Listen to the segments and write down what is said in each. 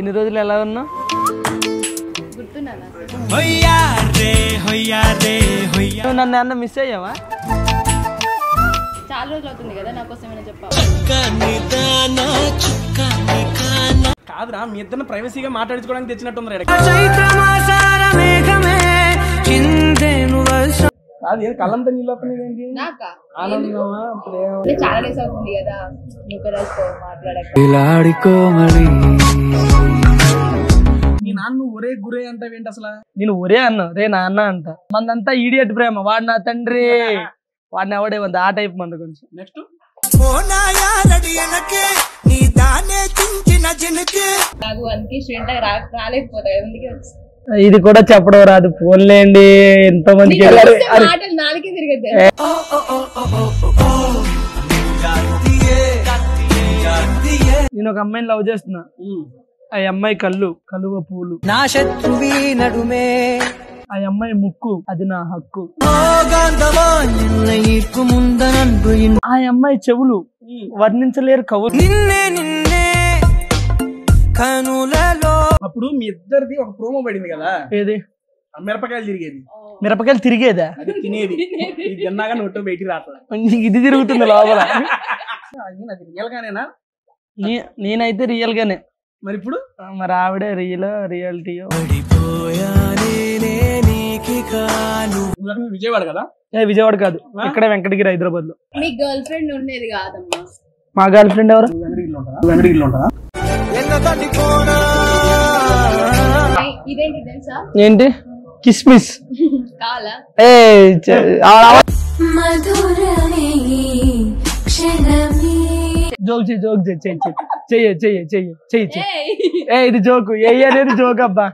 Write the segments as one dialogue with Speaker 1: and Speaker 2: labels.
Speaker 1: ఇన్ని రోజులు ఎలా ఉన్నావు? నన్ను అన్న మిస్ అయ్యావా?
Speaker 2: చాలా రోజులు అవుతుంది కదా నా కోసం ఏమైనా చెప్పావా?
Speaker 3: కాదురా మీ ఇద్దరు ప్రైవసీగా మాట్లాడుకోవడానికి తెచ్చినట్టుంది. కాదు ఏం కళ్ళంతా నీళ్ళు వస్తున్నాయి.
Speaker 2: నాకా
Speaker 3: ఆనందమా ప్రేమ?
Speaker 2: చాలా డేస్ అవుతుంది కదా నువ్వు కదా మాట్లాడక.
Speaker 3: నీ నాన్న ఒరే గురే అంటావేంటి అసలు?
Speaker 1: నేను ఒరే అన్నా రే నాన్న అంట. మందంతా ఈడియట్ ప్రేమ. వాడు నా తండ్రి, వాడిని ఎవడే ఉంది ఆ టైప్ మంది. కొంచెం
Speaker 3: నెక్స్ట్
Speaker 2: నాకు అందుకే స్ట్రెంట్ రాలేకపోతా అందుకే
Speaker 1: ఇది కూడా చెప్పడం రాదు. ఫోన్లేండి ఎంతో మందికి
Speaker 2: మాటలు నాలుగే తిరగద్దు.
Speaker 1: నేను ఒక అమ్మాయిని లవ్ చేస్తున్నా. ఆ అమ్మాయి కలువ పూలు
Speaker 4: నా శత్రువి నడుమే,
Speaker 1: ఆ అమ్మాయి ముక్కు అది నా హక్కు. ఆ అమ్మాయి చెవులు వర్ణించలేరు కవులు.
Speaker 4: నిన్నే నిన్నే కనులలో.
Speaker 3: అప్పుడు మీ ఇద్దరిది ఒక ప్రోమో పడింది కదా,
Speaker 1: ఏది?
Speaker 3: మిరపకాయలు తిరిగేది.
Speaker 1: మిరపకాయలు తిరిగేదా?
Speaker 3: అది తినేది. ఇది తిన్నాగా నోట్లో బయటికి రావట్లేదు.
Speaker 1: ఇది తిరుగుతుంది లోపల.
Speaker 3: అది రియల్ గానేనా?
Speaker 1: నేనైతే రియల్ గానే.
Speaker 3: మరి ఇప్పుడు
Speaker 1: మరి ఆవిడే రియాలిటీయో.
Speaker 3: విజయవాడ కదా?
Speaker 1: విజయవాడ కాదు, ఇక్కడే వెంకటగిరి, హైదరాబాద్ లో.
Speaker 2: మీ గర్ల్ ఫ్రెండ్ ఉండేది కాదమ్మా.
Speaker 1: మా గర్ల్ ఫ్రెండ్ ఎవరు?
Speaker 3: వెంకటగిరిలో ఉంటారా?
Speaker 2: ఇదేంటి తెలుసా?
Speaker 1: ఏంటి? కిస్మిస్
Speaker 2: కాలా?
Speaker 1: జోక్ చెయ్యి. ఇది జోకు. ఏ అనేది జోక్ అబ్బా.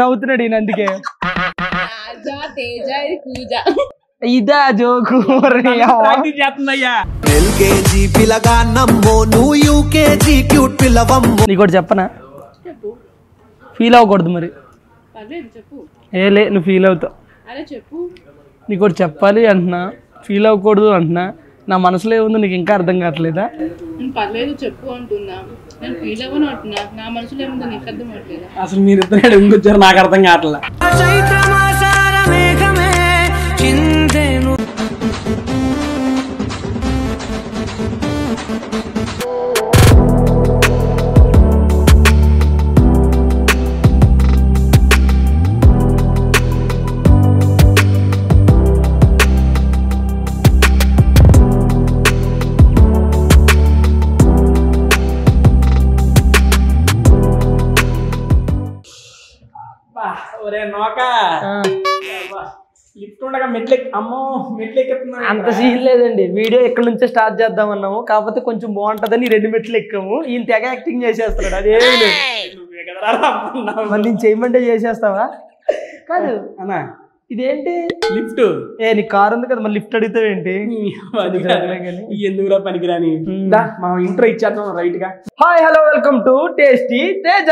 Speaker 1: నవ్వుతున్నాడు ఈయన అందుకే. ఇదా జోకు? నీకోటి చెప్పనా? ఫీల్ అవ్వకూడదు మరి.
Speaker 2: చెప్పు.
Speaker 1: లే నువ్వు ఫీల్ అవుతావు.
Speaker 2: అరే చెప్పు.
Speaker 1: నీకోటి చెప్పాలి అంటున్నా, ఫీల్ అవ్వకూడదు అంటున్నా. నా మనసులో ఏముందో నీకు ఇంకా అర్థం కావట్లేదా?
Speaker 2: పర్లేదు చెప్పు అంటున్నా. నేను ఫీల్ అవ్వను అంటున్నా. నా మనసులో ఏముందో నీకు అర్థం అవట్లేదా?
Speaker 3: అసలు మీరు ఇద్దరు ఇంకొచ్చారు నాకు అర్థం కావట్లే.
Speaker 1: అంత సీన్ లేదండి. వీడియో ఎక్కడి నుంచే స్టార్ట్ చేద్దాం అన్నాము, కాకపోతే కొంచెం బాగుంటదని 2 మెట్లు ఎక్కాము. ఈయన తెగ యాక్టింగ్ చేసేస్తున్నాడు. అదేమి లేదు. మరి నేను చేయమంటే చేసేస్తావా? కాదు అన్నా, ఇదేంటి
Speaker 3: లిఫ్ట్?
Speaker 1: నీ కారు ఉంది కదా, మరి లిఫ్ట్ అడుగుతావేంటి?
Speaker 3: ఎందుకురా పనికిరాని. మా ఇంట్రో ఇచ్చేద్దాం రైట్ గా.
Speaker 1: Hi hello welcome to tasty Teja.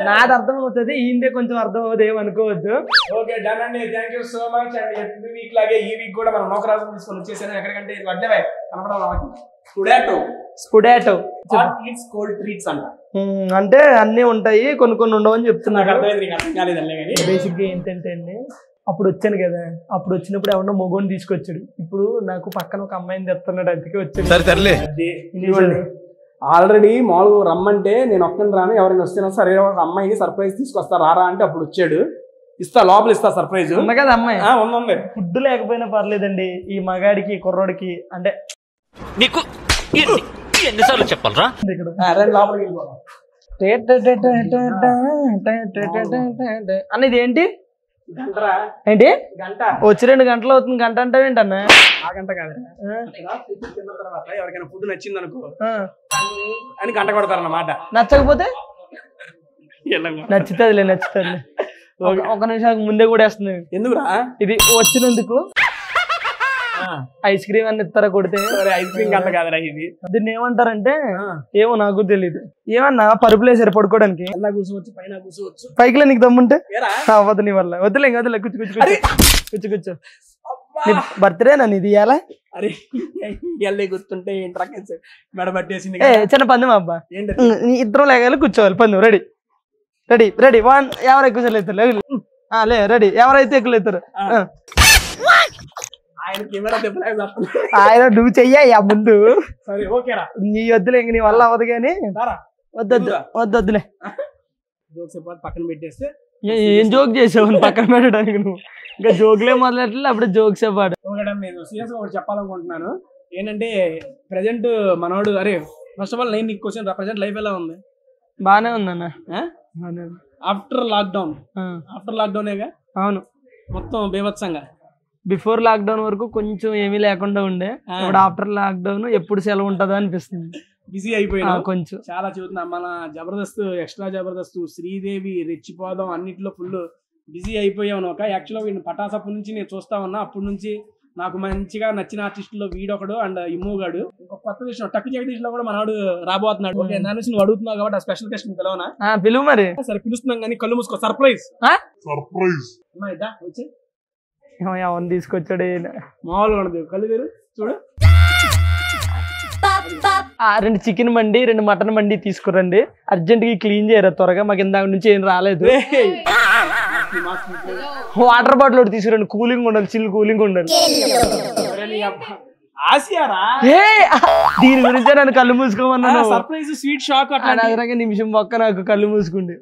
Speaker 1: నాది అర్థం అవుతుంది, ఈయనదే కొంచెం అర్థం అవుతుంది, ఏమనుకోవద్దు.
Speaker 3: ఓకే డన్ అండి, thank you so much. And every week లాగే ఈ వీక్ కూడా మనం నౌకరాజు తీసుకొని వచ్చేసాను. ఎక్కడికంటే ఇది అడ్డవే కనపడాలి. స్పుడాటో ఈట్స్ కోల్డ్ ట్రీట్స్ అంట.
Speaker 1: అంటే అన్ని ఉంటాయి, కొన్ని ఉండవని చెప్తున్నారు.
Speaker 3: బేసిక్
Speaker 1: గా ఏంటంటే అండి, అప్పుడు వచ్చాను కదా, అప్పుడు వచ్చినప్పుడు ఎవరన్నా మొగోని తీసుకొచ్చాడు. ఇప్పుడు నాకు పక్కన ఒక అమ్మాయిని తెస్తున్నాడు, అందుకే వచ్చాడు.
Speaker 3: ఆల్రెడీ మామూలుగా రమ్మంటే నేను ఒక్కని రాను, ఎవరైనా వస్తేనా సరే ఒక అమ్మాయిని సర్ప్రైజ్ తీసుకొస్తా రారా అంటే అప్పుడు వచ్చాడు. ఇస్తా, లోపల ఇస్తా సర్ప్రైజ్.
Speaker 1: ఉంది కదా అమ్మాయి?
Speaker 3: ఉంది.
Speaker 1: ఫుడ్ లేకపోయినా పర్లేదండి, ఈ మగాడికి కుర్రోడికి అంటే
Speaker 5: నీకు ఎన్నిసార్లు చెప్పాలరా?
Speaker 3: లోపలికి
Speaker 1: అన్నది ఏంటి ఏంటి వచ్చి 2 గంటలు అవుతుంది, గంట అంటే ఏంటన్నా?
Speaker 3: ఆ గంట కాదు, తర్వాత ఎవరికైనా ఫుడ్ నచ్చింది అనుకో అని గంట కొడతారన్నమాట.
Speaker 1: నచ్చకపోతే నచ్చుతుందిలే. ఒక నిమిషం ముందే కూడా వేస్తుంది.
Speaker 3: ఎందుకురా?
Speaker 1: ఇది వచ్చినందుకు ఐస్ క్రీమ్ అని ఇస్తారా కొడితే?
Speaker 3: ఐస్ క్రీమ్ గంట కాదురా ఇది.
Speaker 1: దీన్ని ఏమంటారంటే ఏమో నాకు తెలీదు. ఏమన్నా పరుపులు వేసారు పడుకోవడానికి?
Speaker 3: కూర్చోవచ్చు, పైన కూర్చోవచ్చు.
Speaker 1: పైకిలో నీకు దమ్ముంటే అవ్వదు నీ వల్ల. వద్దులే కూర్చో. బర్త్డేనా నీది ఇవాళ?
Speaker 3: అరే ఎల్లి గుర్తుంటే ఏంట్రా మెడ పట్టేసింది
Speaker 1: చిన్న పందెం అబ్బా.
Speaker 3: ఏంటి
Speaker 1: ఇద్దరం లేగాలి కూర్చోవాలి పందెం. Ready ready ready. వన్. ఎవరు ఎక్కువ అవుతారు? లే రెడీ. ఎవరైతే ఎక్కువ అవుతారు?
Speaker 3: ఆయన కెమెరా తిప్పలేదు.
Speaker 1: ఆయన నువ్వు చెయ్యా ముందు.
Speaker 3: సరే ఓకేరా.
Speaker 1: నీ వద్దులే, ఇంక నీ వల్ల అవ్వదు కానీ. వద్దులే.
Speaker 3: జోక్స్ పక్కన పెట్టేస్తే
Speaker 1: ఏం జోక్ చేసావు పక్కన పెట్టడానికి? నువ్వు ఇంకా జోక్లే మొదలెట్లే, అప్పుడే జోక్సే పాడు.
Speaker 3: నేను సీరియస్ గా ఒకటి చెప్పాలనుకుంటున్నాను. ఏంటంటే ప్రజెంట్ మనోడు, అరే ఫస్ట్ ఆఫ్ ఆల్ నేను నీకు క్వశ్చన్ రా, ప్రజెంట్ లైఫ్ ఎలా ఉంది?
Speaker 1: బానే ఉందన్న.
Speaker 3: ఆఫ్టర్ లాక్డౌనేగా.
Speaker 1: అవును,
Speaker 3: మొత్తం బీభత్సంగా.
Speaker 1: బిఫోర్ లాక్డౌన్ వరకు కొంచెం ఏమీ లేకుండా ఉండే. ఇప్పుడు ఆఫ్టర్ లాక్డౌన్ ఎప్పుడు సెలవు ఉంటుందో అనిపిస్తుంది.
Speaker 3: బిజీ అయిపోయినా
Speaker 1: కొంచెం.
Speaker 3: చాలా చూస్తున్నా మన జబర్దస్త్, ఎక్స్ట్రా జబర్దస్త్, శ్రీదేవి, రెచ్చిపోదాం అన్నిట్లో ఫుల్ బిజీ అయిపోయాను. ఒక యాక్చువల్గా వీడిని పటాసప్పు నుంచి నేను చూస్తా ఉన్నా. అప్పటి నుంచి నాకు మంచిగా నచ్చిన ఆర్టిస్టుల్లో వీడొకడు అండ్ ఇమ్మూగాడు. ఇంకొక కొత్త విషయం టక్కు జగదీష్ లో కూడా మనవాడు రాబోతున్నాడు. ఓకే, నా నుంచి నువ్వు అడుగుతున్నావు కాబట్టి ఆ స్పెషల్ గెస్ట్ పిలవనా?
Speaker 1: పిలువు మరి.
Speaker 3: సరే పిలుస్తున్నాం కానీ కళ్ళు మూసుకో. సర్ప్రైజ్ వచ్చి
Speaker 1: ఎవరిని తీసుకొచ్చాడు?
Speaker 3: మామూలుగా ఉండదు. కళ్ళు తెరు చూడు.
Speaker 1: 2 చికెన్ మండి 2 మటన్ మండి తీసుకురండి. అర్జెంట్ గా క్లీన్ చేయరా త్వరగా, మాకు ఇందాక నుంచి ఏం రాలేదు. వాటర్ బాటిల్ ఒకటి తీసుకురండి, కూలింగ్ ఉండాలి, చిల్ కూలింగ్ ఉండాలి. దీని గురించే నన్ను కళ్ళు మూసుకోమన్నాను.
Speaker 3: సర్ప్రైజ్ స్వీట్ షాక్
Speaker 1: అట్లా నిమిషం పక్క నాకు కళ్ళు మూసుకుంది.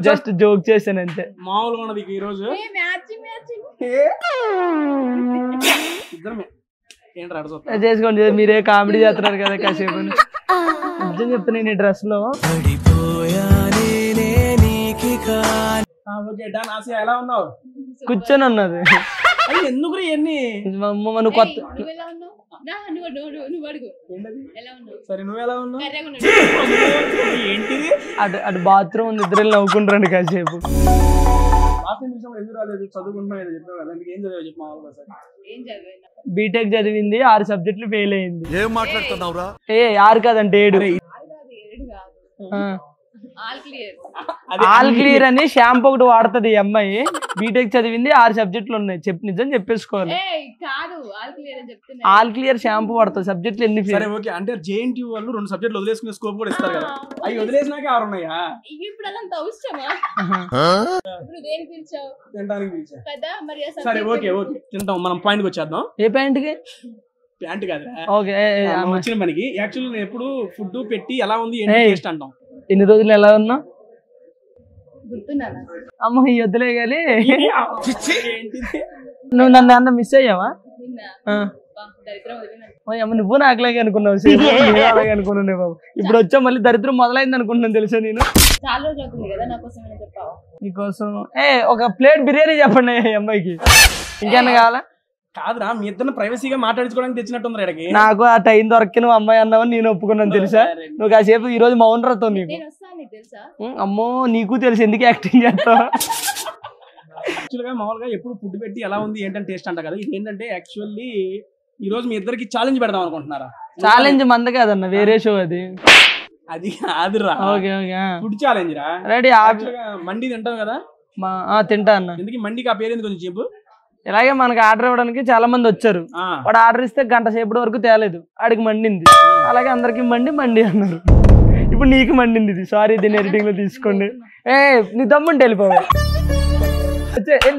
Speaker 1: జస్ట్ జోక్ చేశాను అంతే.
Speaker 3: మామూలుగా ఉన్నది ఈ రోజు.
Speaker 1: చేసుకోండి, మీరే కామెడీ చేస్తున్నారు కదా కాసేపు. నిజం చెప్తున్నా, నేను డ్రెస్ లో
Speaker 3: ఎలా ఉన్నావు?
Speaker 1: కూర్చొని ఉన్నది.
Speaker 3: ఎందుకు ఇవన్నీ
Speaker 1: మన కొత్త.
Speaker 3: సరే నువ్వు ఎలా ఉన్నావు? ఏంటిది?
Speaker 1: అటు బాత్రూమ్ ఉంది, ఇద్దరు నవ్వుకుంటారండి కాసేపు.
Speaker 3: ఎందుకు రాలేదు? చదువుకుంటున్నా చెప్పావు కదా, ఏం చదివా చెప్పు.
Speaker 1: బీటెక్ చదివింది, 6 సబ్జెక్టులు ఫెయిల్ అయింది.
Speaker 4: ఏం మాట్లాడుతున్నావురా?
Speaker 1: 6 కాదంటే 7. ఆల్ క్లియర్ అని షాంపూ ఒకటి వాడుతుంది ఈ అమ్మాయి. బీటెక్ చదివింది, 6 సబ్జెక్టులు ఉన్నాయి. నిజం చెప్పేసుకోవాలి. ఆల్ క్లియర్ షాంపూ వాడుతుంది. సబ్జెక్టులు ఎన్ని?
Speaker 3: సరే ఓకే, అంటే జేఎన్టీయూ వాళ్ళు 2 సబ్జెక్టులు వదిలేసుకునే స్కోప్ కూడా ఇస్తారు కదా. అవి వదిలేసినాక 6 ఉన్నాయా? సరే ఓకే ఓకే తింటాం. మనం పాయింట్కి వచ్చేద్దాం.
Speaker 1: ఏ పాయింట్కి?
Speaker 3: ప్యాంట్ కాదు,
Speaker 1: ఓకే
Speaker 3: వచ్చిన పనికి. యాక్చువల్లీ నేను ఎప్పుడు ఫుడ్ పెట్టి ఎలా ఉంది ఏంటి టేస్ట్ అంటాం.
Speaker 1: ఎన్ని రోజులు ఎలా ఉన్నా అమ్మ ఈ వద్దులే కానీ. నువ్వు నన్ను అన్న మిస్ అయ్యావా? నువ్వు నాకులాగే అనుకున్నావు, అలాగే అనుకున్నాను బాబు. ఇప్పుడు వచ్చా మళ్ళీ దరిద్రం మొదలైంది అనుకుంటున్నాను తెలుసా నేను. నీకోసం ఒక ప్లేట్ బిర్యానీ చెప్పండి అమ్మాయికి. ఇంకేనా కావాలా?
Speaker 3: కాదురా, మీ ఇద్దరు ప్రైవసీగా మాట్లాడుకోవడానికి తెచ్చినట్టుంది ఇక్కడికి.
Speaker 1: నాకు ఆ టైం దొరికి నువ్వు అమ్మాయి అన్నావని నేను ఒప్పుకున్నాను తెలుసా. నువ్వు కాసేపు ఈ రోజు మౌన్ రతో నీకు. అమ్మో నీకు తెలుసు ఎందుకు యాక్టింగ్ చేస్తావు.
Speaker 3: యాక్చువల్గా మామూలుగా ఎప్పుడు ఫుడ్ పెట్టి ఎలా ఉంది ఏంటంటే టేస్ట్ అంట కదా. ఇది ఏంటంటే యాక్చువల్లీ ఈ రోజు మీ ఇద్దరికి ఛాలెంజ్ పెడదాం అనుకుంటున్నారా?
Speaker 1: ఛాలెంజ్ మంద కాదన్న, వేరే షో అది.
Speaker 3: అది కాదురా,
Speaker 1: ఓకే ఓకే
Speaker 3: ఫుడ్ ఛాలెంజ్ రా.
Speaker 1: రెడీ.
Speaker 3: మండి తింటావు కదా?
Speaker 1: తింటా అన్న.
Speaker 3: ఎందుకు మండికి ఆ పేరు ఎందుకు కొంచెం చెప్పు.
Speaker 1: ఇలాగే మనకి ఆర్డర్ ఇవ్వడానికి చాలా మంది వచ్చారు. వాడు ఆర్డర్ ఇస్తే గంట సేపటి వరకు తేలేదు, ఆడికి మండింది. అలాగే అందరికి మండి అన్నారు. ఇప్పుడు నీకు మండింది ఇది. సారీ, దీన్ని ఎడిటింగ్ లో తీసుకోండి. నీ దమ్ముంటే వెళ్ళిపోవాలి.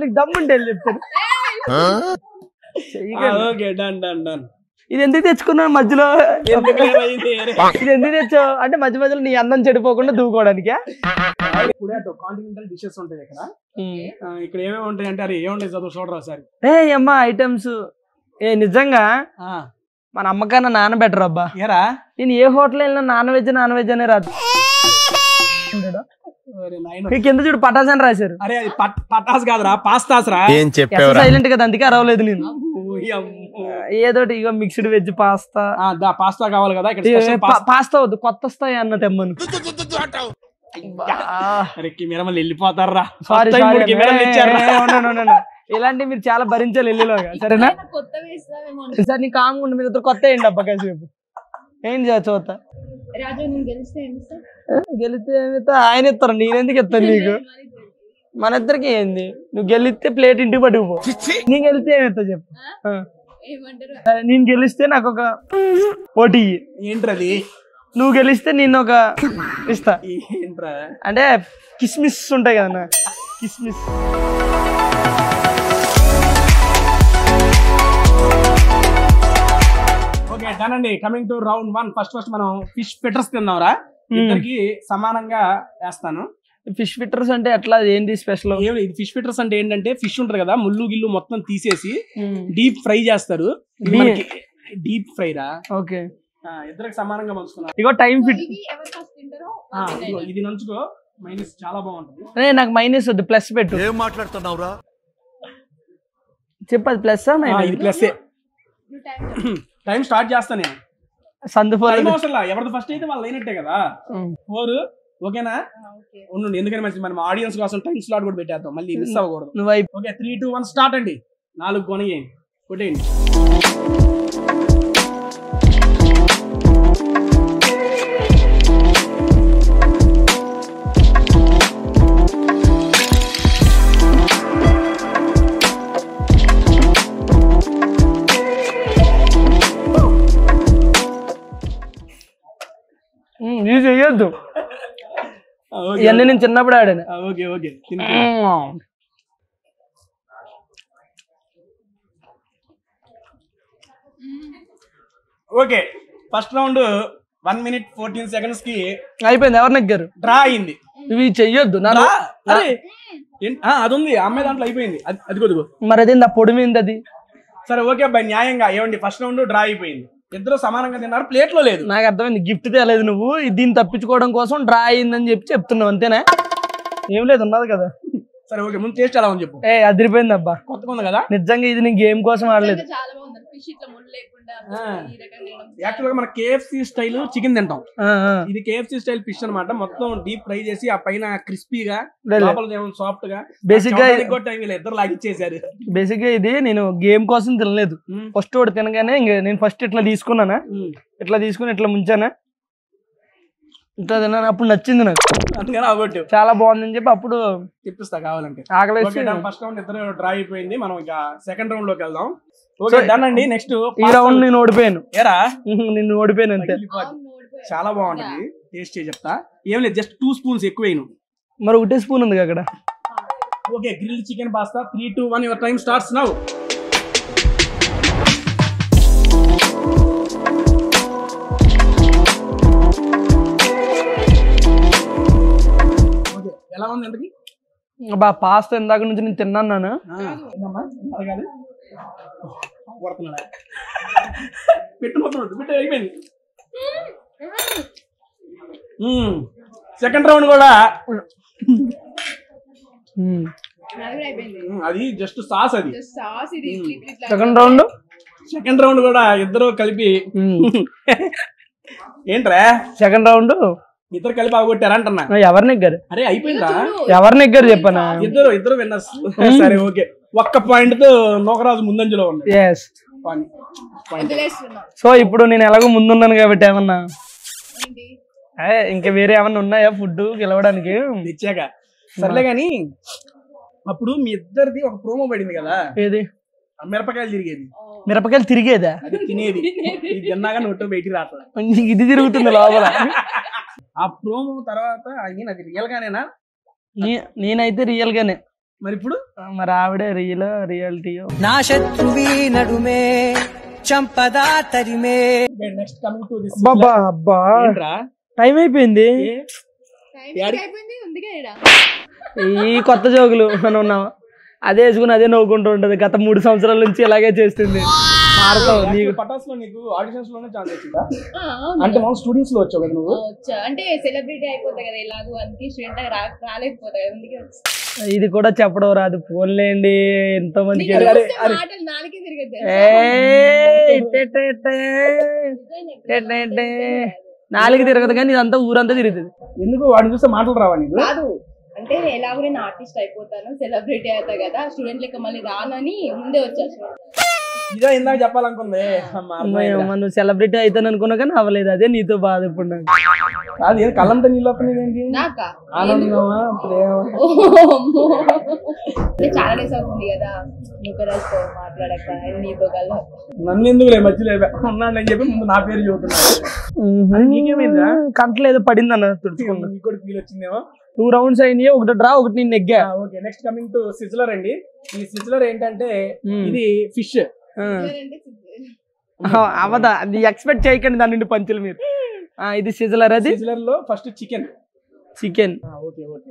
Speaker 1: నీకు దమ్ముంటే వెళ్ళి చెప్తాను. ఇది ఎందుకు తెచ్చుకున్నాను మధ్యలో? ఇది ఎందుకు తెచ్చావు అంటే మధ్య మధ్యలో నీ అందం చెడిపోకుండా దూకోవడానికి.
Speaker 3: కాంటినెంటల్ డిషెస్ ఉంటాయి ఇక్కడ. ఇక్కడ ఏమేమి ఉంటాయి అంటే అరే ఏముంటాయి చదువు చూడరా సార్.
Speaker 1: అమ్మా ఐటమ్స్ నిజంగా మన అమ్మకన్నా నాన్న బెటర్ అబ్బా.
Speaker 3: ఏరా
Speaker 1: నేను ఏ హోటల్ వెళ్ళినా నాన్ వెజ్ అనే రాదు. కింద చూడు పటాస్ అని రాశారు.
Speaker 3: అరే అది పటాస్ కాదురా, పాస్తాస్ రా.
Speaker 1: సైలెంట్ కదా, అందుకే అరవలేదు నేను. ఏదోటి ఇక మిక్స్డ్ వెజ్ పాస్తా.
Speaker 3: పాస్తా కావాలి కదా.
Speaker 1: పాస్తా వద్దు, కొత్త వస్తాయి అన్న తెమ్మను.
Speaker 3: వెళ్ళిపోతారా?
Speaker 1: ఇలాంటివి మీరు చాలా భరించాలి వెళ్ళిలోగా, సరేనా? సార్ నీ కామ్ ఉండి మీరు ఇద్దరు కొత్త వేయండి అబ్బా కాసేపు. ఏం చూత గెలిస్తే ఏమిస్తా ఆయన ఇస్తారు, నేనెందుకు ఇస్తాను నీకు? మన ఇద్దరికి ఏంది, నువ్వు గెలిస్తే ప్లేట్ ఇంటికి పట్టుకుపో, నేను గెలిస్తే ఏమవుతా చెప్పు.
Speaker 2: ఏమంటారు?
Speaker 1: సరే, నేను గెలిస్తే నాకు ఒక పోటీ ఇయ్యి.
Speaker 3: ఏంట్రది?
Speaker 1: నువ్వు గెలిస్తే నేను ఒక ఇస్తా.
Speaker 3: ఏంట్రా?
Speaker 1: అంటే కిస్మిస్ ఉంటాయి కదా, కిస్మిస్.
Speaker 3: ఓకే డన్ అండి. Coming to round 1. ఫస్ట్ మనం ఫిష్ ఫిట్టర్స్ తిందాంరా. ఇద్దరికి సమానంగా వేస్తాను.
Speaker 1: ఫిష్ ఫిట్టర్స్ అంటే ఎట్లా, ఏంటి స్పెషల్?
Speaker 3: ఇది ఫిష్ ఫిట్టర్స్ అంటే ఏంటంటే ఫిష్ ఉంటది కదా, ముళ్ళు గిల్లు మొత్తం తీసేసి డీప్ ఫ్రై చేస్తారు. డీప్ ఫ్రై రా.
Speaker 1: ఓకే,
Speaker 3: ఇద్దరికి సమానంగా పంచుకున్నారు.
Speaker 1: ఇగో టైం ఫిట్.
Speaker 2: ఇది ఎవరు ఫస్ట్ తింటారో
Speaker 3: ఇది నంచుకో. మైనస్ చాలా బాగుంటుంది.
Speaker 1: నాకు మైనస్ వద్దు, ప్లస్ పెట్టు.
Speaker 6: ఏం మాట్లాడుతున్నావురా?
Speaker 1: చెప్పు, అది ప్లస్
Speaker 3: ఇది ప్లస్.
Speaker 2: నువ్వు టైం
Speaker 3: టైం స్టార్ట్ చేస్తాను నేను.
Speaker 1: సందు
Speaker 3: టైం అవసరం, ఎవరిది ఫస్ట్ అయితే వాళ్ళు అయినట్టే కదా. 4 ఓకేనా?
Speaker 2: ఓకే.
Speaker 3: ఉండండి, ఎందుకంటే మంచి మనం ఆడియన్స్ కోసం టైం స్లాట్ కూడా పెట్టేద్దాం, మళ్ళీ మిస్ అవ్వకూడదు.
Speaker 1: నువ్వు
Speaker 3: ఓకే 3, 2, 1 స్టార్ట్ అండి. 4 కొనియండి, కొట్టేయండి.
Speaker 1: ఇది చెయ్యొద్దు, ఇవన్నీ నేను చిన్నప్పుడు ఆడాను.
Speaker 3: Okay okay okay. First round 1 minute 14 seconds కి
Speaker 1: అయిపోయింది. ఎవరు నెగ్గారు?
Speaker 3: డ్రా అయింది.
Speaker 1: ఇవి చెయ్యొద్దు.
Speaker 3: అది ఉంది, అమ్మాయి దాంట్లో అయిపోయింది. అది కొద్దిగో.
Speaker 1: మరి అదేంది, ఆ పొడి మీద అది?
Speaker 3: సరే ఓకే అబ్బాయి, న్యాయంగా ఏమండి, ఫస్ట్ రౌండ్ డ్రా అయిపోయింది. ఇద్దరు సమానంగా తిన్నారు, ప్లేట్ లో లేదు.
Speaker 1: నాకు అర్థమైంది, గిఫ్ట్ తేలేదు నువ్వు, దీన్ని తప్పించుకోవడం కోసం డ్రా అయిందని చెప్పి చెప్తున్నావు అంతేనా? ఏం లేదు, ఉన్నది కదా.
Speaker 3: సరే ఓకే, ముందు టేస్ట్ ఎలా ఉంది చెప్పు.
Speaker 1: అదిరిపోయింది అబ్బా,
Speaker 3: కొత్తగా ఉంది కదా.
Speaker 1: నిజంగా ఇది నేను గేమ్ కోసం ఆడలేదు.
Speaker 2: చాలా బాగుంది. ఫిష్ ఇట్లా ముళ్ళు లేకుండా ఈ రకంగా
Speaker 3: యాక్చువల్ గా మన KFC స్టైల్ చికెన్ తింటాం. ఇది KFC స్టైల్ ఫిష్ అన్నమాట. మొత్తం డీప్ ఫ్రై చేసి ఆ పైన క్రిస్పీగా, లోపల సాఫ్ట్ గా.
Speaker 1: బేసిక్ గా
Speaker 3: ఇద్దరు లాగిచ్చేసారు.
Speaker 1: బేసిక్ గా ఇది నేను గేమ్ కోసం తినలేదు. ఫస్ట్ ఒకటి తినగానే నేను ఫస్ట్ ఇట్లా తీసుకున్నానా, ఇట్లా తీసుకుని ఇట్లా ముంచానా, ఇట్లా తిన్నాను. అప్పుడు నచ్చింది నాకు,
Speaker 3: అందుకని
Speaker 1: చాలా బాగుందని చెప్పి అప్పుడు
Speaker 3: తెప్పిస్తా కావాలంటే.
Speaker 1: ఆకలేసి
Speaker 3: ఫస్ట్ రౌండ్ ఇద్దరు డ్రా అయిపోయింది. మనం ఇక సెకండ్ రౌండ్ లోకి వెళ్దాం. ఓకే డన్ అండి. నెక్స్ట్
Speaker 1: ఈ రౌండ్ నేను ఓడిపోయాను.
Speaker 3: ఏరా
Speaker 1: నిన్ను ఓడిపోయాను అంతే.
Speaker 3: చాలా బాగుంటది, టేస్ట్ చేసి చెప్తా. ఏం లేదు, జస్ట్ 2 spoons ఎక్కువైను.
Speaker 1: మరి ఒకటే స్పూన్ ఉంది అక్కడ.
Speaker 3: Okay grilled chicken pasta. 3, 2, 1 your time starts now. ఎలా ఉంది ఎంతకి?
Speaker 1: బా పాస్తా ఇందాక నుంచి నేను తిన్నాను.
Speaker 3: పెట్టు మొత్తం పెట్టు, అయిపోయింది. సెకండ్ రౌండ్ కూడా అది జస్ట్ సాస్. అది
Speaker 2: సాస్. ఇది
Speaker 1: సెకండ్ రౌండ్
Speaker 3: కూడా ఇద్దరు కలిపి ఏంట్రా
Speaker 1: సెకండ్ రౌండ్
Speaker 3: ఇద్దరు కలిపి అవగొట్టారంటున్నా.
Speaker 1: ఎవరు నెగ్గారు?
Speaker 3: అరే అయిపోయిందా?
Speaker 1: ఎవరు నెగ్గారు చెప్పనా?
Speaker 3: ఇద్దరు విన్నర్స్. సరే ఓకే, ఒక్క పాయింట్ తో నోకరాజు ముందంజలో ఉంది.
Speaker 1: సో ఇప్పుడు నేను ఎలాగో ముందున్నాను కాబట్టి ఏమన్నా ఇంకా వేరే ఏమన్నా ఉన్నాయా ఫుడ్ గెలవడానికి?
Speaker 3: తెచ్చాక సర్లే గాని, అప్పుడు మీ ఇద్దరిది ఒక ప్రోమో పడింది కదా.
Speaker 1: ఏది?
Speaker 3: మిరపకాయలు తిరిగేది.
Speaker 1: మిరపకాయలు తిరిగేదా?
Speaker 3: అది తినేది. తిన్నాగా నోట్లో బయటికి రాట్లా,
Speaker 1: ఇది తిరుగుతుంది లోపల.
Speaker 3: ఆ ప్రోమో తర్వాత అది రియల్ గానేనా?
Speaker 1: నేనైతే రియల్ గానే.
Speaker 3: మరి ఇప్పుడు
Speaker 1: మరి ఆవిడే రియాలిటీయో.
Speaker 4: నా శత్రువి నడుమే చంపదా తరిమే.
Speaker 3: Next coming to this.
Speaker 1: అబ్బా టైం అయిపోయింది. ఈ కొత్త జోకులు మనం ఉన్నావా? అదే వేసుకుని అదే నవ్వుకుంటూ ఉంటది. గత 3 సంవత్సరాల నుంచి ఇలాగే చేస్తుంది.
Speaker 3: పటాస్ లో నీకు ఆడిషన్స్ లోనే ఛాన్స్ వచ్చిందా? అంటే మన స్టూడెంట్స్ లో వచ్చావు కదా నువ్వు?
Speaker 2: అంటే సెలబ్రిటీ అయిపోతా కదా, ఎలాగో అందుకే స్టూడెంట్ రాలేకపోతా కదా, అందుకే.
Speaker 1: ఇది కూడా చెప్పడం రాదు. ఫోన్లేండి ఎంతో మంది నాలుగు తిరగదు కానీ ఇదంతా ఊరంతా తిరుగుతుంది.
Speaker 3: ఎందుకు వాడిని చూస్తే మాటలు రావా నీకు?
Speaker 2: కాదు అంటే ఎలాగో నేను ఆర్టిస్ట్ అయిపోతాను, సెలబ్రిటీ అవుతా కదా, స్టూడెంట్ లెక్క మళ్ళీ రానని ముందే వచ్చేసాను.
Speaker 3: ఇదో ఇందాక చెప్పాలనుకుంది
Speaker 1: నువ్వు సెలబ్రిటీ అవుతాను అనుకున్నా కానీ అవ్వలేదు. అదే నీతో బాధ ఇప్పుడు నాకు.
Speaker 3: కాదు ఏం కళ్ళంతా నీళ్ళు వస్తున్నాయి ఏంటి?
Speaker 2: నాకా
Speaker 3: ఆనందమా ప్రేమ?
Speaker 2: చాలా డేస్ అవుతుంది కదా నువ్వు మాట్లాడక నీతో కల్లా.
Speaker 3: నన్ను ఎందుకు మధ్యలో ఉన్నాను అని చెప్పి ముందు నా పేరు చెబుతున్నాను. నీకేమైందా?
Speaker 1: కంట్లో ఏదో పడింది అన్న తుడుచుకున్నా.
Speaker 3: నీకు కూడా ఫీల్ వచ్చిందేమో.
Speaker 1: 2 rounds అయినాయి, ఒకటి డ్రా ఒకటి నేను నెగ్గా.
Speaker 3: Okay next coming to sizzler అండి. ఈ సిజ్లర్ ఏంటంటే ఇది ఫిష్.
Speaker 1: అవదా అది ఎక్స్పెక్ట్ చేయకండి దాని నుండి పంచులు మీరు. ఇది సిజలర్. అది
Speaker 3: సిజ్లర్ లో first chicken. Okay okay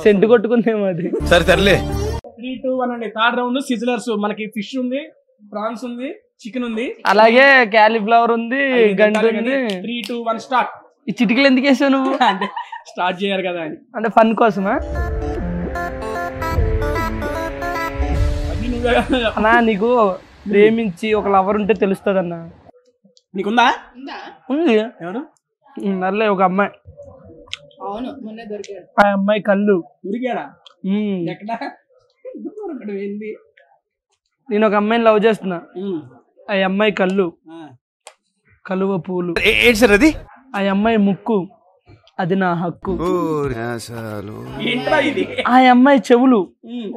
Speaker 1: scent కొట్టుకుందేమో అది.
Speaker 6: సరే తరలే.
Speaker 3: 3, 2, 1 అండి. Third round sizzlers. మనకి ఫిష్ ఉంది, ప్రాన్స్ ఉంది, చికెన్ ఉంది,
Speaker 1: అలాగే క్యాలీఫ్లవర్ ఉంది, గంట ఉంది.
Speaker 3: 3, 2, 1 స్టార్ట్.
Speaker 1: ఈ చిటికలు ఎందుకు వేసావు నువ్వు?
Speaker 3: అంటే స్టార్ట్ చేయాలి కదా అని.
Speaker 1: అంటే ఫన్ కోసమా? అన్నా నీకు ప్రేమించి ఒక లవర్ ఉంటే తెలుస్తుంది అన్న.
Speaker 3: నీకుందా?
Speaker 1: ఉంది.
Speaker 3: ఎవరు?
Speaker 1: నల్లే ఒక అమ్మాయి.
Speaker 2: అవును మొన్న దొరికాడు.
Speaker 1: ఆ అమ్మాయి కళ్ళు.
Speaker 3: దొరికాడా? ఎక్కడ దొరకడు?
Speaker 1: నేను ఒక అమ్మాయిని లవ్ చేస్తున్నా. ఆ అమ్మాయి కళ్ళు, కలువ పూలు.
Speaker 6: ఏంటి సార్ అది?
Speaker 1: ఆ అమ్మాయి ముక్కు, అది నా హక్కు.
Speaker 3: ఏంట్రా ఇది?
Speaker 1: ఆ అమ్మాయి చెవులు,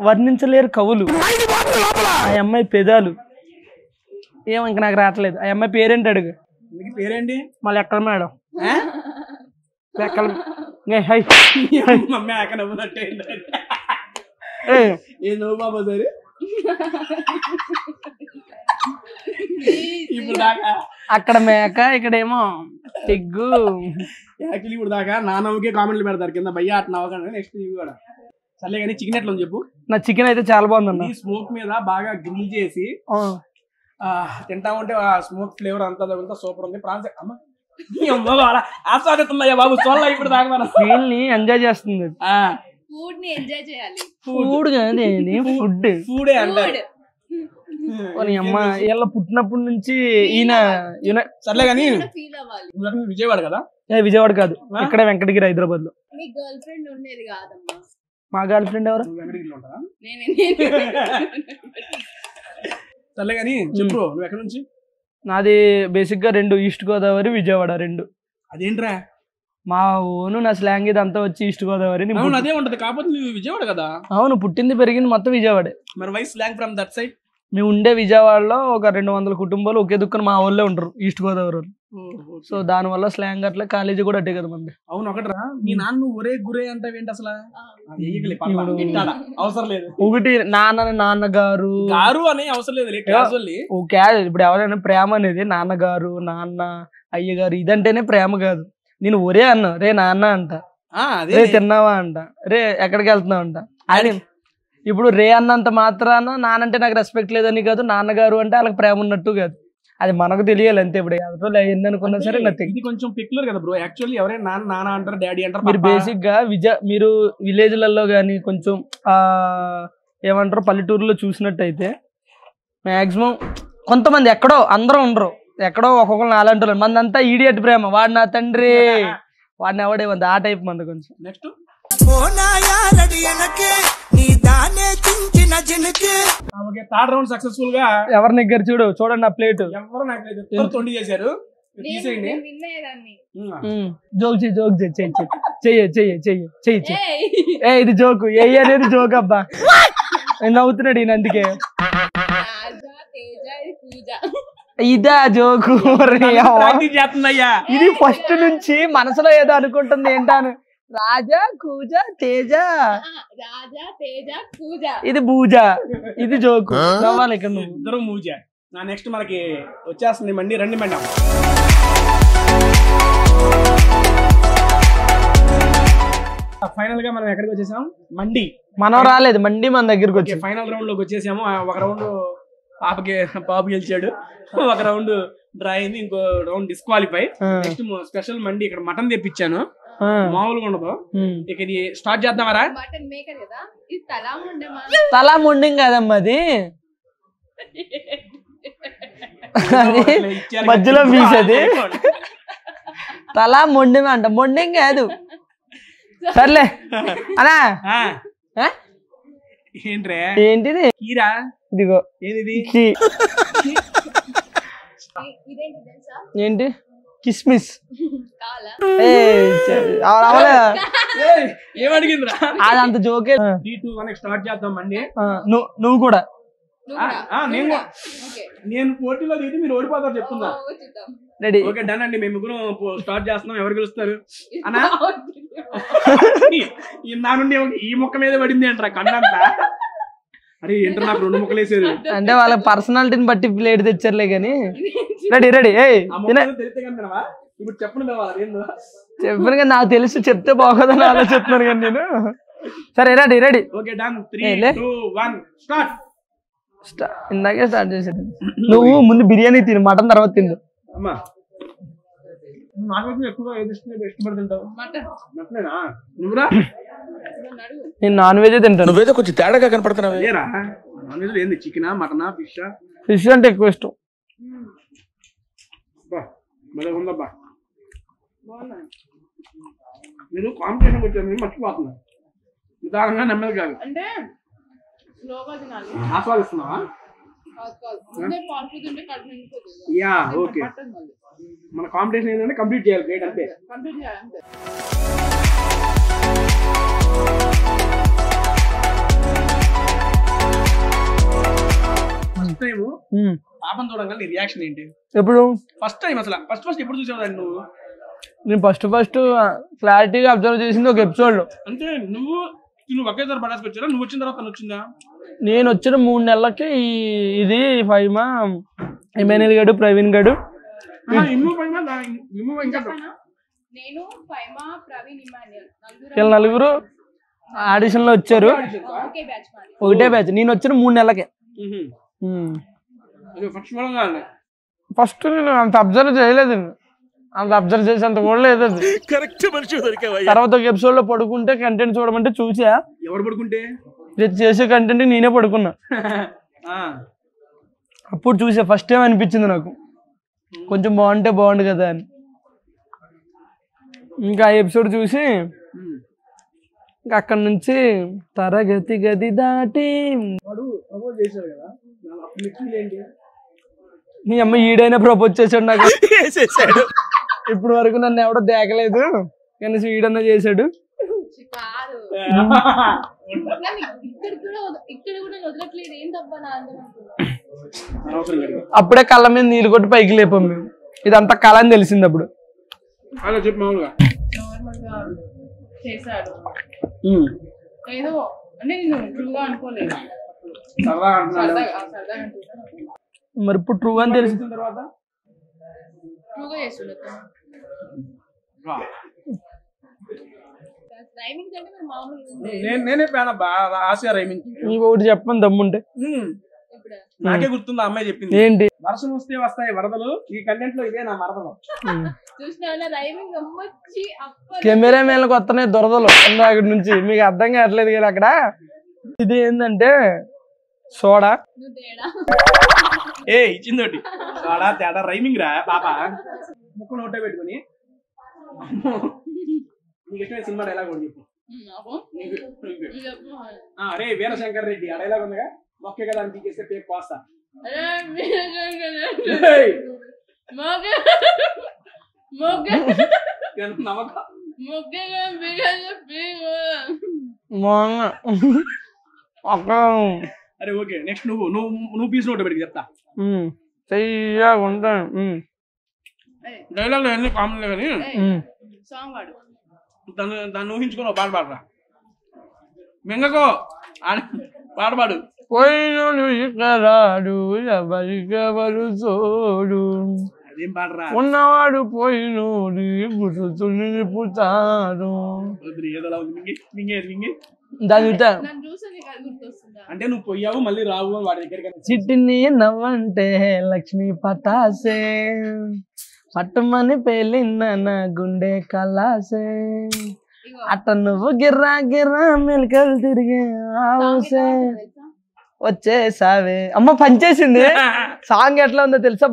Speaker 1: వర్ణించలేరు కవులు. ఆ అమ్మాయి పెదాలు, ఏమో ఇంక నాకు రావట్లేదు. ఆ అమ్మాయి పేరేంటి అడుగు.
Speaker 3: నీకు పేరేంటి?
Speaker 1: మళ్ళీ ఎక్కడ మేడం? ఎక్కడ?
Speaker 3: మమ్మీ అక్కడ నవ్వునట్టే ఏ నవ్వు బాబా సరే. ఇప్పుడు దాకా
Speaker 1: అక్కడ మేక, ఇక్కడేమో ఎగ్గు.
Speaker 3: యాక్చువల్లీ ఇప్పుడు దాకా నా నవ్వుకే కామెంట్లు పెడతారు కింద భయ్యా అట్లా నవ్వకండి. నెక్స్ట్ ఇవి కూడా సర్లే కానీ చికెన్ ఎట్లా ఉంది చెప్పు.
Speaker 1: నా చికెన్ అయితే చాలా బాగుందన్న.
Speaker 3: స్మోక్ మీద బాగా గ్రిల్ చేసి తింటా ఉంటే ఆ స్మోక్ ఫ్లేవర్ అంతా తగులుతా సూపర్ ఉంది. ప్రాన్స్ అమ్మ ఆస్వాదిస్తుందయ్యా బాబు. చూడాల ఇప్పుడు దాకా మనం
Speaker 1: ఫీల్ ని ఎంజాయ్ చేస్తుంది.
Speaker 2: ఫుడ్ ని ఎంజాయ్ చేయాలి.
Speaker 1: ఫుడ్ కాదు, ఫుడ్.
Speaker 3: ఫుడే అంటారు.
Speaker 1: అమ్మ ఇలా పుట్టినప్పటి నుంచి ఈయన
Speaker 3: సర్లే కానీ
Speaker 2: ఫీల్ అవ్వాలి.
Speaker 3: విజయవాడ కదా?
Speaker 1: విజయవాడ కాదు, ఇక్కడ వెంకటగిరి, హైదరాబాద్ లో.
Speaker 2: మీ గర్ల్ ఫ్రెండ్ ఉండేది కాదమ్మా.
Speaker 1: మా గర్ల్ ఫ్రెండ్ ఎవరు?
Speaker 3: వెంకటగిరిలో ఉంటారా?
Speaker 2: నేనే.
Speaker 3: సర్లే కానీ చెప్పు నువ్వు ఎక్కడి నుంచి?
Speaker 1: నాది బేసిక్ గా 2 ఈస్ట్ గోదావరి, విజయవాడ 2.
Speaker 3: అదేంట్రా?
Speaker 1: మా ఓను నా స్లాంగ్ ఇదంతా వచ్చి ఈస్ట్ గోదావరి.
Speaker 3: అదే ఉంటది కాకపోతే నువ్వు విజయవాడ కదా?
Speaker 1: అవును, పుట్టింది పెరిగింది మొత్తం విజయవాడే.
Speaker 3: మరి why slang from that side?
Speaker 1: మేము ఉండే విజయవాడలో ఒక 200 కుటుంబాలు ఒకే దుక్కున మా ఊళ్ళో ఉంటారు, ఈస్ట్ గోదావరి వాళ్ళు. సో దాని వల్ల స్లాంగ్ అట్లా. కాలేజీ కూడా అట్టే కదా మంది.
Speaker 3: అవును ఒకటరా. మీ నాన్న ఒరే గురే అంటే ఏంటి అసలు? అవసరం లేదు.
Speaker 1: ఒకటి నాన్నగారు
Speaker 3: గారు అనే అవసరం లేదు.
Speaker 1: ఇప్పుడు ఎవరైనా ప్రేమ అనేది నాన్నగారు, నాన్న, అయ్యగారు ఇదంటేనే ప్రేమ కాదు. నేను ఒరే అన్న, రే నాన్న అంట, రే తిన్నావా అంట, రే ఎక్కడికి వెళ్తున్నావు అంట. ఆయన ఇప్పుడు రే అన్నంత మాత్రాన నానంటే నాకు రెస్పెక్ట్ లేదని కాదు, నాన్నగారు అంటే వాళ్ళకి ప్రేమ ఉన్నట్టు కాదు. అది మనకు తెలియాలి అంతే. ఇప్పుడు ఎవరో ఎన్ని అనుకున్నా సరే నథింగ్.
Speaker 3: ఇది కొంచెం పెక్యులర్ కదా బ్రో. యాక్చువల్లీ ఎవరైనా నాన్న అంటారు, డాడీ అంటారు.
Speaker 1: మీరు బేసిక్ గా మీరు విలేజ్లలో కానీ కొంచెం ఏమంటారు పల్లెటూరులో చూసినట్టయితే మాక్సిమం కొంతమంది ఎక్కడో, అందరూ ఉండరు, ఎక్కడో ఒక్కొక్కరు నాలంటి వాళ్ళు. మందంతా ఈడియట్ ప్రేమ, వాడు నా తండ్రి, వాడిని ఎవడే మంది, ఆ టైప్ మంది. కొంచెం నెక్స్ట్
Speaker 3: థర్డ్ రౌండ్ సక్సెస్ఫుల్ గా
Speaker 1: ఎవరి దగ్గర చూడండి నా ప్లేట్.
Speaker 3: ఎవరు నాకు తొండి చేశారు.
Speaker 1: జోక్ చెయ్యి. ఇది జోకు, ఏ అనేది జోక్ అబ్బా. నవ్వుతున్నాడు ఈయన అందుకే. ఇదా జోకు? ఇది ఫస్ట్ నుంచి మనసులో ఏదో అనుకుంటుంది ఏంటాను. రాజా కూజ తేజ, ఇది బూజ, ఇది జోకు. నవ్వాలి ఇక్కడ నువ్వు.
Speaker 3: ఇద్దరు మూజ. నా నెక్స్ట్ మనకి వచ్చేస్తుంది మండి. రండి మేడం. ఫైనల్ గా మనం ఎక్కడికి వచ్చేసాం? మండి.
Speaker 1: మనం రాలేదు, మండి మన దగ్గరకు వచ్చి
Speaker 3: ఫైనల్ రౌండ్ లోకి వచ్చేసాము. ఒక రౌండ్ పాప గెలిచాడు, ఒక రౌండ్ డ్రా అయింది, ఇంకో రౌండ్ డిస్క్వాలిఫై. నెక్స్ట్ స్పెషల్ మండి. ఇక్కడ మటన్ తెప్పించాను, మామూలుగా ఉండదు. ఇక ఇది స్టార్ట్ చేద్దామరా?
Speaker 1: తలా మొండింగ్ కాదమ్మా, అది మధ్యలో పీస్. అది తలా మొండిమే అంట, మొండింగ్ కాదు. సర్లే అనా.
Speaker 3: ఏంట్రే
Speaker 1: ఏంటిది?
Speaker 3: కీరా
Speaker 1: ఇదిగో
Speaker 3: ఏది
Speaker 1: కి. ఏంటి కిస్మిస్
Speaker 3: ఏమడిగిందిరా?
Speaker 1: అది అంత జోకే.
Speaker 3: 3, 2, 1 స్టార్ట్ చేద్దాం అండి.
Speaker 1: నువ్వు కూడా
Speaker 3: నేను పోటీలో దిగితే మీరు ఓడిపోతారు చెప్తున్నా.
Speaker 1: రెడీ.
Speaker 3: ఓకే డన్ అండి. మేము ముగ్గురం స్టార్ట్ చేస్తున్నాం. ఎవరు గెలుస్తారు అన్నా? నా నుండి ఈ మొక్క మీద పడింది అంటారా కన్నంతా? అరే ఏంటో నాకు 2 ముక్కలు వేసారు.
Speaker 1: అంటే వాళ్ళ పర్సనాలిటీని బట్టి ప్లేట్ తెచ్చారులే కానీ. Ready ready.
Speaker 3: తెలిస్తే కనుక ఇప్పుడు చెప్పండి
Speaker 1: చెప్పను కానీ నాకు తెలుసు, చెప్తే బాగోదని ఆలోచిస్తున్నాను కానీ నేను. సరే ready ready.
Speaker 3: Okay done. 3, 2, 1 start.
Speaker 1: ఇందాకే స్టార్ట్ చేసాడు. నువ్వు ముందు బిర్యానీ తిను, మటన్ తర్వాత తిందు.
Speaker 3: అమ్మా నాకైతే ఎక్కువగా ఏది ఇష్టపడుతుంటావు? మటనేనా? నువ్వురా?
Speaker 1: నేను నాన్ వెజ్ తింటాను.
Speaker 5: నువ్వేదో కొంచెం తేడాగా కనపడుతున్నావు.
Speaker 3: ఏరా నాన్ వెజ్ ఏంది? చికెనా, మటనా, ఫిషా?
Speaker 1: ఫిష్ అంటే ఎక్కువ ఇష్టం.
Speaker 3: ఉందబ్బా. మీరు కాంపిటీషన్ వచ్చారు, మీరు మర్చిపోతున్నారు. నిదానంగా నెమ్మది కాదు.
Speaker 2: అంటే స్లోగా తినాలి.
Speaker 3: ఆస్వాదిస్తున్నావా? Yeah okay. మన కాంపిటీషన్ ఏంటంటే కంప్లీట్ చేయాలి ప్లేట్ అంతే. ఫస్ట్ టైం పాపం చూడంగా నీ రియాక్షన్ ఏంటి?
Speaker 1: ఎప్పుడు
Speaker 3: ఫస్ట్ టైం అసలు ఫస్ట్ ఎప్పుడు చూసావు నువ్వు?
Speaker 1: నేను ఫస్ట్ క్లారిటీగా అబ్జర్వ్ చేసింది ఒక ఎపిసోడ్ లో.
Speaker 3: అంటే నువ్వు ఒకేసారి పడాసుకొచ్చారా? నువ్వు వచ్చిన తర్వాత తను వచ్చిందా?
Speaker 1: నేను వచ్చిన 3 నెలలకి ఇది ఫైమా ఎమ్మెన్ఎల్ గడు, ప్రవీణ్ గడు, వీళ్ళ నలుగురు ఆడిషన్ లో వచ్చారు. ఒకటే బ్యాచ్. నేను వచ్చిన 3 నెలలకే. ఫస్ట్ నేను అంత అబ్జర్వ్ చేయలేదు, అంత అబ్జర్వ్ చేసేంత కూడా లేదు. తర్వాత ఒక ఎపిసోడ్ లో పడుకుంటే కంటెంట్ చూడమంటే చూసా.
Speaker 3: ఎవరు పడుకుంటే?
Speaker 1: చేసే కంటెంట్ నేనే పడుకున్నా. అప్పుడు చూసా. ఫస్ట్ టైం అనిపించింది నాకు కొంచెం బాగుండు కదా అని. ఇంకా ఆ ఎపిసోడ్ చూసి ఇంకా అక్కడ నుంచి తరగతి గది దాటి నీ అమ్మ ఈడైనా ప్రపోజ్ చేశాడు నాకు. ఇప్పుడు వరకు నన్ను ఎవడో దేకలేదు కానీ ఈడన్నా చేశాడు. అప్పుడే కళ్ళ మీద నీళ్ళు కొట్టి పైకి లేపాం మేము. ఇదంతా కళ అని తెలిసింది అప్పుడు.
Speaker 2: చేశాడు ఏదో అంటే నేను ట్రూగా అనుకోలేదు.
Speaker 1: మరి ఇప్పుడు ట్రూ అని తెలిసిన
Speaker 2: తర్వాత ట్రూగా చేస్తుండే.
Speaker 3: నేనే ప్యాన్ అబ్బా ఆసియా రైమింగ్.
Speaker 1: నీకు ఒకటి చెప్పని దమ్ముంటే.
Speaker 3: నాకే గుర్తుంది, అమ్మాయి చెప్పింది.
Speaker 1: ఏంటి?
Speaker 3: వర్షం వస్తే వస్తాయి వరదలు. ఈ కంటెంట్ లో ఇదే నా మరదలు.
Speaker 1: కెమెరా మేళకు వస్తున్నాయి దొరదలు అక్కడి నుంచి. మీకు అర్థం కావట్లేదు కదా అక్కడ. ఇది ఏంటంటే సోడా.
Speaker 3: ఏ ఇచ్చిందోటి సోడా తేడా రైమింగ్ రా పాప. ముక్కు నోటే పెట్టుకుని నీకు ఇష్టమైన సినిమా డైలాగ్ కూడా చెప్పు. అరే వీరశంకర్ రెడ్డి ఆ డైలాగ్ ఉందిగా, మొక్కే కదా అని తీసేస్తే పేరు కోస్తా. అరే ఓకే నెక్స్ట్ నువ్వు పీస్ నోట్ పెట్టి చెప్తా.
Speaker 1: ఉంటాను
Speaker 3: డైలాగ్ లో అన్ని కామన్ కానీ దాన్ని ఊహించుకుని పాట పాడరా. మింగకో పాడపాడు.
Speaker 1: పోయినోడు ఎవరికెవరు చూడు,
Speaker 3: అదేం పాడరా.
Speaker 1: ఉన్నవాడు పోయినోడు గుర్తు నిలుపుతాడు. దాని
Speaker 3: అంటే నువ్వు పోయావు మళ్ళీ రావు అని వాడి దగ్గర.
Speaker 1: చిట్టిని నవ్వంటే లక్ష్మి పటాసే, పట్టుమని పేలిన నా గుండె కలాసే, అట్ట నువ్వు గిర్రా గిర్రా మెలికలు తిరిగే ఆవసే వచ్చేసావే. అమ్మ పనిచేసింది. సాంగ్ ఎట్లా ఉందో తెలుసా?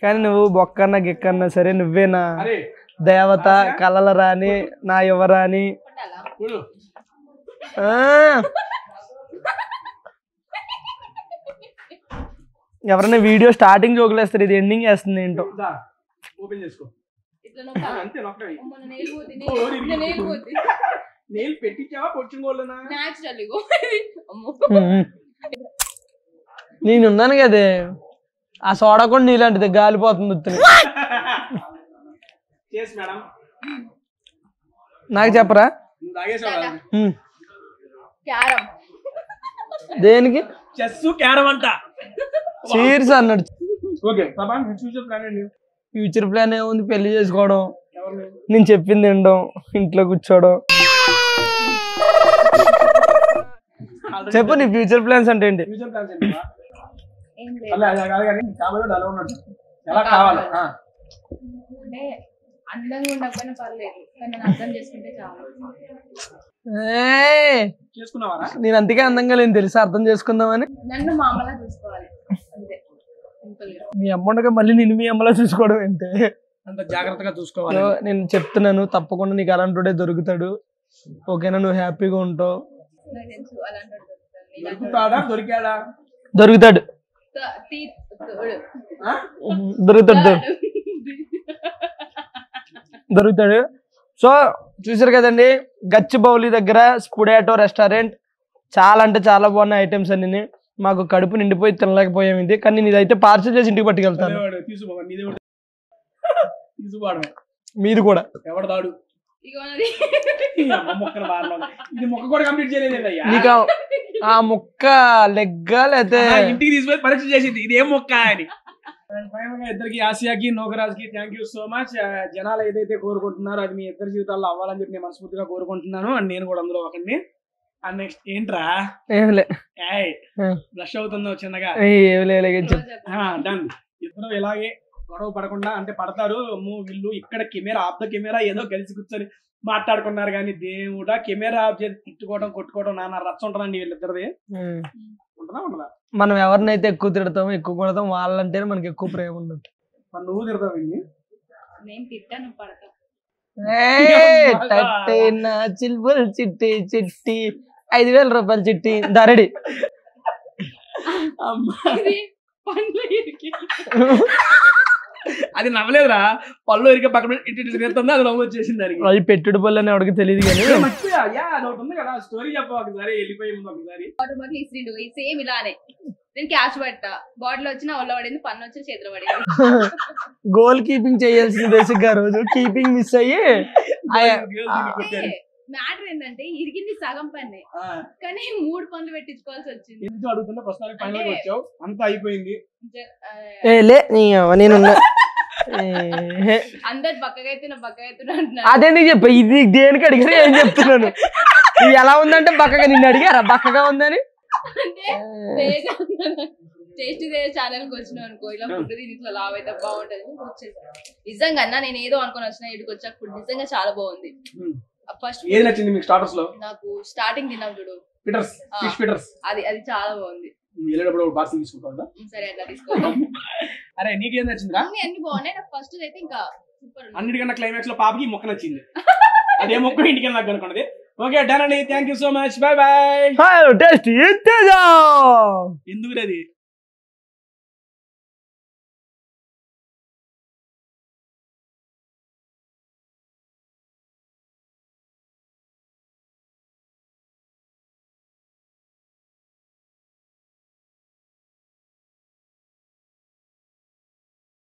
Speaker 1: కానీ నువ్వు బొక్కన్నా గిక్కన్నా సరే నువ్వేనా దేవత, కలల రాని, నా యువరాని. ఎవరైనా వీడియో స్టార్టింగ్ జోకులు వేస్తారు, ఇది ఎండింగ్ వేస్తుంది ఏంటో.
Speaker 3: ఓపెన్ చేసుకో.
Speaker 2: ఇట్లా నొక్కాలి.
Speaker 3: అంతే నొక్కవి.
Speaker 2: మన నెయిల్ పోతే నెయిల్ పోతే
Speaker 3: నెయిల్ పెట్టించావా పొచ్చుకోలేనా?
Speaker 2: న్యాచురల్ ఇగో. అమ్మో
Speaker 1: నేనున్నాను కదే, ఆ సోడా కూడా నీలాంటిది గాలిపోతుంది వస్తుంది.
Speaker 3: చేసి మేడం
Speaker 1: నాకు చెప్పరా?
Speaker 3: నువ్వు తాగేసావా?
Speaker 2: క్యారం
Speaker 1: దేనికి?
Speaker 3: చెస్ క్యారం అంట.
Speaker 1: చీర్స్ అన్నాడు.
Speaker 3: ఓకే పాపా ఫ్యూచర్ ప్లాన్ ఏంటి?
Speaker 1: ఫ్యూచర్ ప్లాన్ ఏముంది, పెళ్లి చేసుకోవడం,
Speaker 3: ఎవరిని?
Speaker 1: నేను చెప్పింది తినడం, ఇంట్లో కూర్చోవడం. చెప్పు నీ ఫ్యూచర్ ప్లాన్స్ అంటే ఏంటి?
Speaker 3: ఫ్యూచర్ ప్లాన్స్ ఏంటి?
Speaker 2: ఏం లేదు.
Speaker 3: అలా అలా కాదు కానీ కాబట్టి అలా ఉన్నట్టు ఎలా కావాలి?
Speaker 2: అంటే అందంగా ఉండకపోయినా పర్లేదు, కానీ నన్ను అర్థం చేసుకుంటే చాలు.
Speaker 3: చేసుకున్నావారా?
Speaker 1: నేను అంతకే అందంగా లేని తెలుసా, అర్థం చేసుకుందామని.
Speaker 2: నన్ను మా అమ్మలా చూసుకోవాలి అంతే, సింపుల్ గా.
Speaker 1: మీ అమ్మ ఉండగా మళ్ళీ నేను మీ అమ్మలా చూసుకోవడం ఏంటి?
Speaker 3: అంత జాగ్రత్తగా చూసుకోవాలి.
Speaker 1: నేను చెప్తున్నాను, తప్పకుండా నీకు అలాంటి దొరుకుతాడు. ఓకేనా? నువ్వు హ్యాపీగా ఉంటావు.
Speaker 2: నాకు తెలుసు అలాంటి వాడు దొరుకుతాడు.
Speaker 3: దొరుకుతాడా? దొరికాడా?
Speaker 1: దొరుకుతాడు దొరుకుతాడు దొరుకుతాడు. సో చూసారు కదండి, గచ్చిబౌలి దగ్గర స్పుడాటో రెస్టారెంట్. చాలా అంటే చాలా బాగున్నాయి ఐటమ్స్ అన్ని. మాకు కడుపు నిండిపోయి తినలేకపోయాం ఇది, కానీ నేను ఇదైతే పార్సల్ చేసి ఇంటికి పట్టుకెళ్తాను. మీది కూడా
Speaker 3: ఎవడు దాడు?
Speaker 2: ఇగో నాది.
Speaker 3: ఇది మొక్క కూడా కంప్లీట్ చేయలేదు.
Speaker 1: నీకు ఆ మొక్క లెగ్గా లేకపోతే
Speaker 3: ఇంటికి తీసుకొని పరీక్ష చేసింది ఇది ఏం మొక్క అని. ఫైనల్ గా ఇద్దరికి ఆసియాకి నోకరాజ్కి థ్యాంక్ యూ సో మచ్. జనాలు ఏదైతే కోరుకుంటున్నారో అది మీ ఇద్దరి జీవితాల్లో అవ్వాలని చెప్పి నేను మనస్ఫూర్తిగా కోరుకుంటున్నాను. అండ్ నేను కూడా అందులో ఒకరిని. అండ్ నెక్స్ట్ ఏంట్రా
Speaker 1: ఏంలే
Speaker 3: బ్లష్ అవుతుందో చిన్నగా. డన్. ఇద్దరు ఇలాగే గొడవ పడకుండా, అంటే పడతారు వీళ్ళు ఇక్కడ కెమెరా ఆఫ్ ద కెమెరా ఏదో కలిసి కూర్చొని మాట్లాడుకున్నారు, కానీ దేవుడా కెమెరా ఆఫ్ చేసి తిట్టుకోవడం కొట్టుకోవడం నాన్న రచ్చ ఉంటుందండి వీళ్ళిద్దరిది. ఉంటుందా ఉండదా?
Speaker 1: మనం ఎవరినైతే ఎక్కువ తిడతామో ఎక్కువ కొడతాం వాళ్ళంటేనే మనకి ఎక్కువ ప్రేమ ఉండదు.
Speaker 3: నువ్వు తిడతావు వీళ్ళని?
Speaker 2: నేను తిట్టాను, పడతా.
Speaker 1: చిల్బుల్ చిట్టి చిట్టి 5,000 రూపాయలు చిట్టి ధరడి.
Speaker 3: అది నవ్వలేదురా, పళ్ళు ఇరికే పక్కన ఇట్టిస్తుంది, అది నవ్వు వచ్చేసింది. దానికి
Speaker 1: అది పెట్టుడు పళ్ళు అని ఎవరికి తెలియదు కానీ
Speaker 3: ఒకటి ఉంది కదా, స్టోరీ చెప్ప ఒకసారి వెళ్ళిపోయి ఒకసారి.
Speaker 2: వాటర్ బాటిల్ ఇస్తుండు సేమ్ ఇలానే. నేను క్యాష్ పెట్టా, బాటిల్ వచ్చి నా ఒళ్ళ పడింది, పన్ను వచ్చి చేతిలో పడింది.
Speaker 1: గోల్ కీపింగ్ చేయాల్సింది బేసిక్ గా రోజు కీపింగ్ మిస్ అయ్యి.
Speaker 2: మ్యాటర్ ఏంటంటే ఇరిగింది సగం పన్నే, కానీ 3 పనులు పెట్టించుకోవాల్సి వచ్చింది.
Speaker 3: ఎందుకు అడుగుతున్నా, ప్రస్తుతానికి ఫైనల్ వచ్చావు, అంతా అయిపోయింది.
Speaker 1: నేను
Speaker 2: అందరు బక్కగా అవుతున్నా అంటున్నారు.
Speaker 1: అదే నీకు చెప్పా, ఇది దేనికి అడిగారు ఏం చెప్తున్నాను. ఇది ఎలా ఉందంటే బక్కగా నిన్ను అడిగారా బక్కగా ఉందని?
Speaker 2: టేస్ట్ ఛానల్ కి వచ్చినావు అనుకో, ఇలా ఫుడ్ తిని ఇట్లా లావ్ అయితే బాగుంటది వచ్చేసి. నిజంగా అన్న నేను ఏదో అనుకుని వచ్చిన, ఇక్కడికి వచ్చాక ఫుడ్ నిజంగా చాలా బాగుంది. ఫస్ట్
Speaker 3: ఏది నచ్చింది మీకు స్టార్టర్స్ లో?
Speaker 2: నాకు స్టార్టింగ్ తిన్నాం చూడు,
Speaker 3: ఫిష్ పిటర్స్,
Speaker 2: అది చాలా బాగుంది.
Speaker 3: వెళ్ళేటప్పుడు పార్సల్ తీసుకుంటా.
Speaker 2: సరే అట్లా తీసుకోవాలి.
Speaker 3: అరే నీకేం నచ్చిందిరా?
Speaker 2: అన్ని బాగున్నాయి. నాకు ఫస్ట్ అయితే ఇంకా సూపర్.
Speaker 3: అన్నిటికన్నా క్లైమాక్స్ లో పాపకి మొక్క నచ్చింది. అదే మొక్క ఇంటికి నాకు అనుకున్నది. ఓకే డన్ అండి, thank you so much, by by.
Speaker 1: Tasty
Speaker 3: ఎందుకు అది